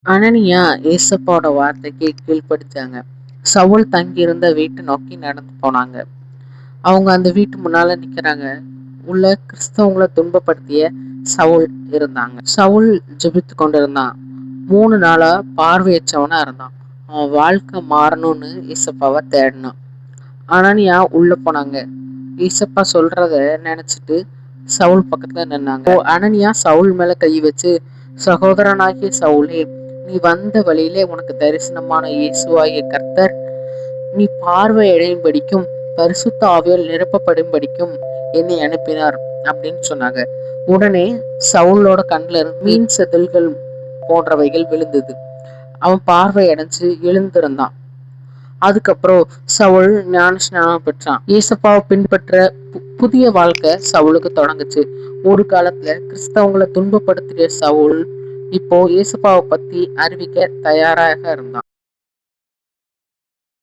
அனனியா ஏசப்பாவோட வார்த்தைக்கு கீழ்ப்படிச்சாங்க. சவுல் தங்கியிருந்த வீட்டை நோக்கி நடந்து போனாங்க. அவங்க அந்த வீட்டு முன்னால நிக்கிறாங்க. உள்ள கிறிஸ்தவங்களை துன்பப்படுத்திய சவுல் இருந்தாங்க. சவுல் ஜெபித்து கொண்டிருந்தான். 3 நாளா பார்வையற்றவனா இருந்தான். அவன் வாழ்க்கை மாறணும்னு ஏசப்பாவை தேடினான். அனனியா உள்ள போனாங்க. ஏசப்பா சொல்றத நினைச்சிட்டு சவுல் பக்கத்துல நின்னாங்க. அனனியா சவுல் மேல கை வச்சு, சகோதரனாகிய சவுலே, நீ வந்த வழியிலே உனக்கு தரிசனமான இயேசுவாகிய கர்த்தர் நீ பார்வையடையும்படிக்கும் பரிசுத்த ஆவியால் நிரப்பப்படும்படிக்கும் என்னை அனுப்பினார் அப்படின்னு சொன்னாங்க. உடனே சவுலோட கண்ல இருந்து மீன் செதில்கள் போன்றவைகள் விழுந்தது. அவன் பார்வை அடைஞ்சு எழுந்திருந்தான். அதுக்கப்புறம் சவுல் ஞானஸ்நானம் பெற்றான். ஏசப்பாவை பின்பற்ற புதிய வாழ்க்கை சவுலுக்கு தொடங்குச்சு. ஒரு காலத்துல கிறிஸ்தவங்களை துன்பப்படுத்திய சவுல் இப்போ ஏசப்பாவை பத்தி அறிவிக்க தயாராக இருந்தான்.